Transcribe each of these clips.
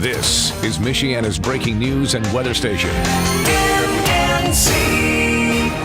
This is Michiana's breaking news and weather station. MNC.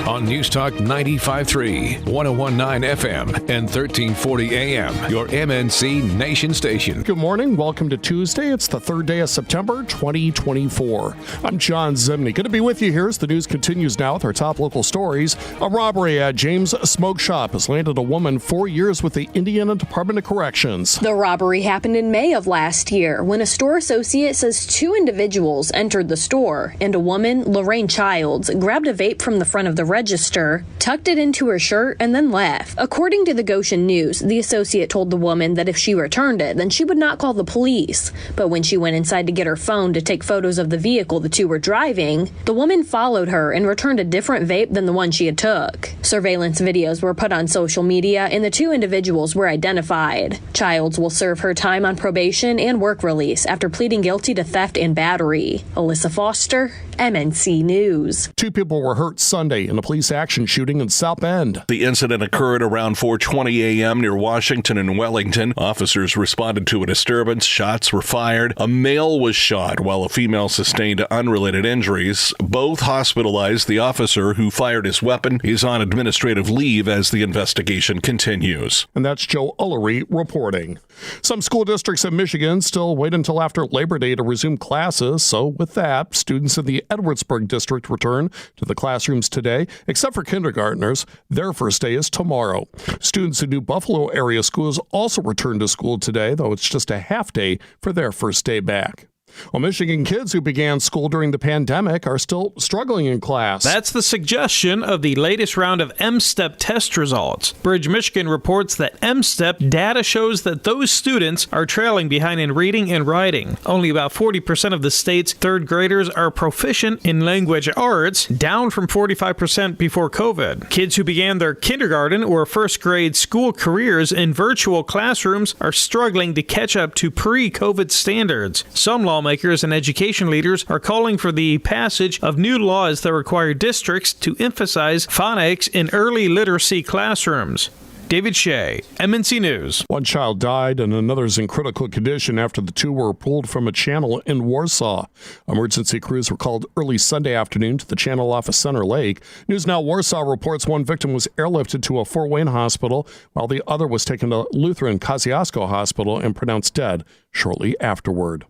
On News Talk 95.3, 101.9 FM, and 1340 AM, your MNC Nation station. Good morning. Welcome to Tuesday. It's the third day of September, 2024. I'm John Zimney. Good to be with you here as the news continues now with our top local stories. A robbery at James Smoke Shop has landed a woman 4 years with the Indiana Department of Corrections. The robbery happened in May of last year when a store associate says two individuals entered the store and a woman, Lorraine Childs, grabbed a vape from the front of the register, tucked it into her shirt, and then left. According to the Goshen News, the associate told the woman that if she returned it, then she would not call the police. But when she went inside to get her phone to take photos of the vehicle the two were driving, the woman followed her and returned a different vape than the one she had took. Surveillance videos were put on social media and the two individuals were identified. Childs will serve her time on probation and work release after pleading guilty to theft and battery. Alyssa Foster, MNC News. Two people were hurt Sunday in a police action shooting in South Bend. The incident occurred around 4:20 a.m. near Washington and Wellington. Officers responded to a disturbance. Shots were fired. A male was shot while a female sustained unrelated injuries. Both hospitalized. The officer who fired his weapon is on administrative leave as the investigation continues. And that's Joe Ullery reporting. Some school districts in Michigan still wait until after Labor Day to resume classes. So with that, students in the Edwardsburg district return to the classrooms today, except for kindergartners. Their first day is tomorrow. Students in New Buffalo area schools also return to school today, though it's just a half day for their first day back. Well, Michigan kids who began school during the pandemic are still struggling in class. That's the suggestion of the latest round of M-STEP test results. Bridge, Michigan reports that M-STEP data shows that those students are trailing behind in reading and writing. Only about 40% of the state's third graders are proficient in language arts, down from 45% before COVID. Kids who began their kindergarten or first grade school careers in virtual classrooms are struggling to catch up to pre-COVID standards. Some lawmakers and education leaders are calling for the passage of new laws that require districts to emphasize phonics in early literacy classrooms. David Shea, MNC News. One child died and another is in critical condition after the two were pulled from a channel in Warsaw. Emergency crews were called early Sunday afternoon to the channel off of Center Lake. News Now Warsaw reports one victim was airlifted to a Fort Wayne hospital while the other was taken to Lutheran Kosciuszko Hospital and pronounced dead shortly afterward.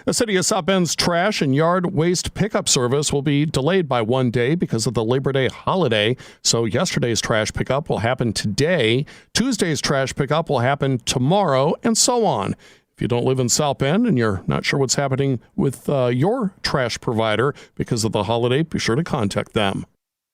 The city of South Bend's trash and yard waste pickup service will be delayed by 1 day because of the Labor Day holiday. So yesterday's trash pickup will happen today. Tuesday's trash pickup will happen tomorrow, and so on. If you don't live in South Bend and you're not sure what's happening with your trash provider because of the holiday, be sure to contact them.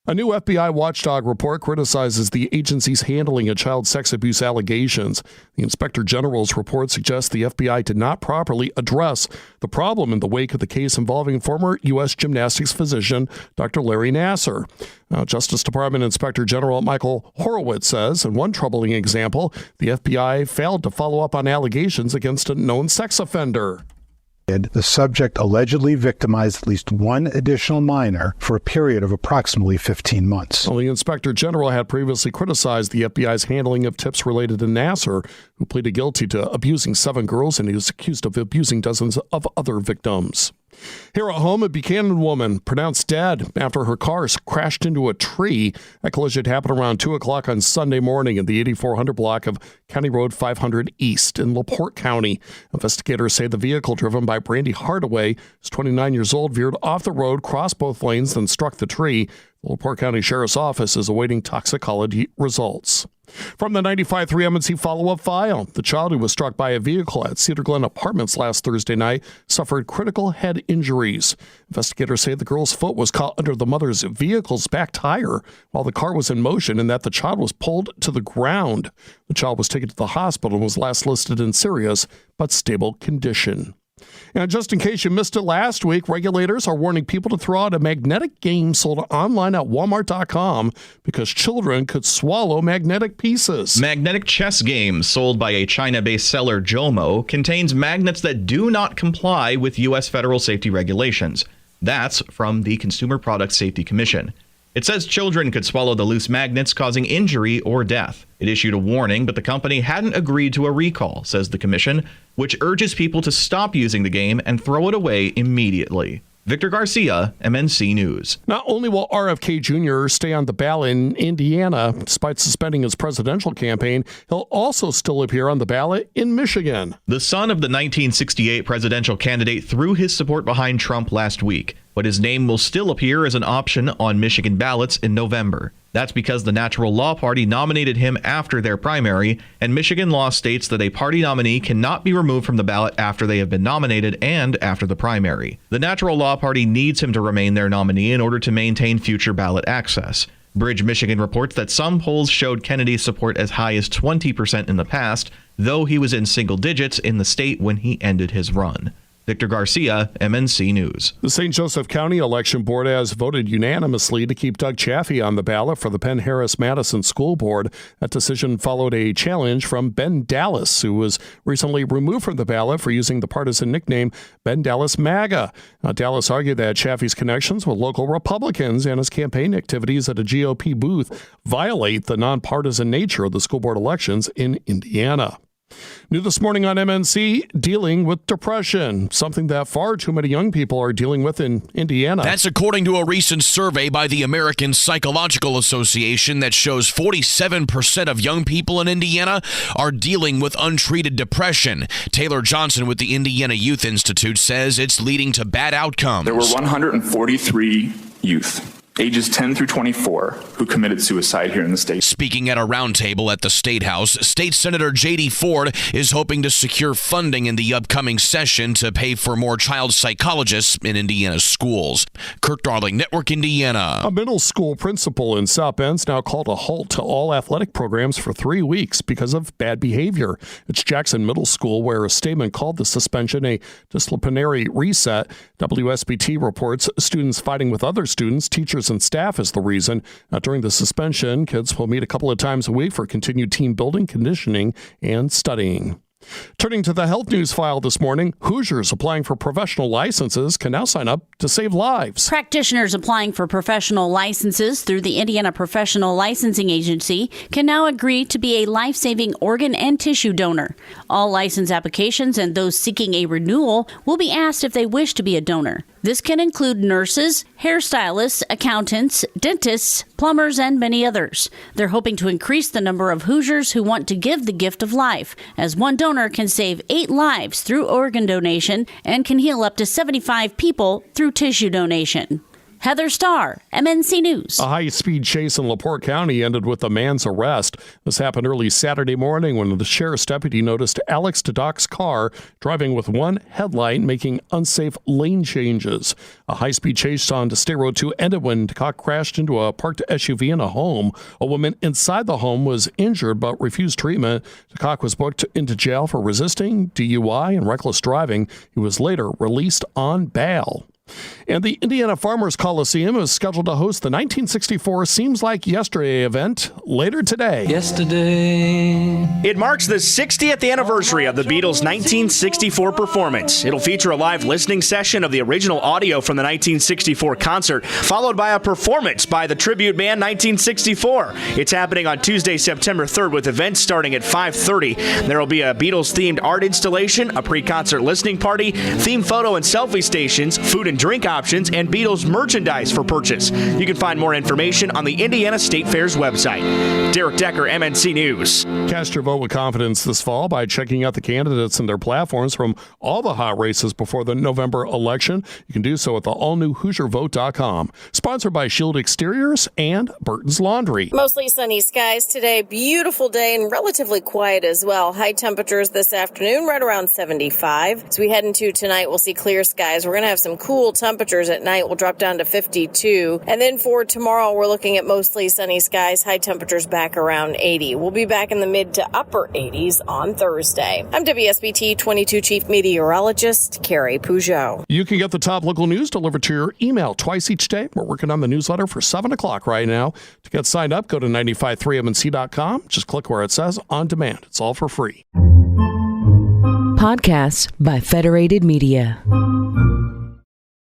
A new FBI watchdog report criticizes the agency's handling of child sex abuse allegations. The Inspector General's report suggests the FBI did not properly address the problem in the wake of the case involving former U.S. gymnastics physician Dr. Larry Nassar. Justice Department Inspector General Michael Horowitz says, in one troubling example, the FBI failed to follow up on allegations against a known sex offender. The subject allegedly victimized at least one additional minor for a period of approximately 15 months. Well, the Inspector General had previously criticized the FBI's handling of tips related to Nassar, who pleaded guilty to abusing 7 girls and he was accused of abusing dozens of other victims. Here at home, a Buchanan woman pronounced dead after her car crashed into a tree. That collision happened around 2 o'clock on Sunday morning in the 8400 block of County Road 500 East in LaPorte County. Investigators say the vehicle driven by Brandy Hardaway, who's 29 years old, veered off the road, crossed both lanes, then struck the tree. The LaPorte County Sheriff's Office is awaiting toxicology results. From the 95.3 MNC follow-up file, the child who was struck by a vehicle at Cedar Glen Apartments last Thursday night suffered critical head injuries. Investigators say the girl's foot was caught under the mother's vehicle's back tire while the car was in motion and that the child was pulled to the ground. The child was taken to the hospital and was last listed in serious but stable condition. And just in case you missed it last week, regulators are warning people to throw out a magnetic game sold online at Walmart.com because children could swallow magnetic pieces. Magnetic chess games sold by a China-based seller, Jomo, contains magnets that do not comply with U.S. federal safety regulations. That's from the Consumer Product Safety Commission. It says children could swallow the loose magnets, causing injury or death. It issued a warning, but the company hadn't agreed to a recall, says the commission, which urges people to stop using the game and throw it away immediately. Victor Garcia, MNC News. Not only will RFK Jr. stay on the ballot in Indiana, despite suspending his presidential campaign, he'll also still appear on the ballot in Michigan. The son of the 1968 presidential candidate threw his support behind Trump last week, but his name will still appear as an option on Michigan ballots in November. That's because the Natural Law Party nominated him after their primary, and Michigan law states that a party nominee cannot be removed from the ballot after they have been nominated and after the primary. The Natural Law Party needs him to remain their nominee in order to maintain future ballot access. Bridge, Michigan reports that some polls showed Kennedy's support as high as 20% in the past, though he was in single digits in the state when he ended his run. Victor Garcia, MNC News. The St. Joseph County Election Board has voted unanimously to keep Doug Chaffee on the ballot for the Penn Harris Madison School Board. That decision followed a challenge from Ben Dallas, who was recently removed from the ballot for using the partisan nickname Ben Dallas MAGA. Now, Dallas argued that Chaffee's connections with local Republicans and his campaign activities at a GOP booth violate the nonpartisan nature of the school board elections in Indiana. New this morning on MNC, dealing with depression, something that far too many young people are dealing with in Indiana. That's according to a recent survey by the American Psychological Association that shows 47% of young people in Indiana are dealing with untreated depression. Taylor Johnson with the Indiana Youth Institute says it's leading to bad outcomes. There were 143 youth ages 10 through 24 who committed suicide here in the state. Speaking at a roundtable at the State House, State Senator J.D. Ford is hoping to secure funding in the upcoming session to pay for more child psychologists in Indiana's schools. Kirk Darling, Network Indiana. A middle school principal in South Bend's now called a halt to all athletic programs for 3 weeks because of bad behavior. It's Jackson Middle School, where a statement called the suspension a disciplinary reset. WSBT reports students fighting with other students, teachers, and staff is the reason. During the suspension, kids will meet a couple of times a week for continued team building, conditioning, and studying. Turning to the health news file this morning, Hoosiers applying for professional licenses can now sign up to save lives. Practitioners applying for professional licenses through the Indiana Professional Licensing Agency can now agree to be a life-saving organ and tissue donor. All license applications and those seeking a renewal will be asked if they wish to be a donor. This can include nurses, hairstylists, accountants, dentists, plumbers, and many others. They're hoping to increase the number of Hoosiers who want to give the gift of life, as one donor can save 8 lives through organ donation and can heal up to 75 people through tissue donation. Heather Starr, MNC News. A high-speed chase in LaPorte County ended with a man's arrest. This happened early Saturday morning when the sheriff's deputy noticed Alex Tadok's car driving with one headlight, making unsafe lane changes. A high-speed chase on State Road 2 ended when Tadok crashed into a parked SUV in a home. A woman inside the home was injured but refused treatment. Tadok was booked into jail for resisting, DUI, and reckless driving. He was later released on bail. And the Indiana Farmers Coliseum is scheduled to host the 1964 Seems Like Yesterday event later today. It marks the 60th anniversary of the Beatles' 1964 performance. It'll feature a live listening session of the original audio from the 1964 concert, followed by a performance by the tribute band 1964. It's happening on Tuesday, September 3rd, with events starting at 5:30. There will be a Beatles-themed art installation, a pre-concert listening party, themed photo and selfie stations, food and drink options, and Beatles merchandise for purchase. You can find more information on the Indiana State Fair's website. Derek Decker, MNC News. Cast your vote with confidence this fall by checking out the candidates and their platforms from all the hot races before the November election. You can do so at the all-new HoosierVote.com. Sponsored by Shield Exteriors and Burton's Laundry. Mostly sunny skies today. Beautiful day and relatively quiet as well. High temperatures this afternoon, right around 75. As we head into tonight, we'll see clear skies. We're going to have some cool temperatures at night. We'll drop down to 52. And then for tomorrow, we're looking at mostly sunny skies. High temperatures back around 80. We'll be back in the mid to upper 80s on Thursday. I'm WSBT 22 Chief Meteorologist Carrie Peugeot. You can get the top local news delivered to your email twice each day. We're working on the newsletter for 7 o'clock right now. To get signed up, go to 953mnc.com. Just click where it says On Demand. It's all for free. Podcasts by Federated Media.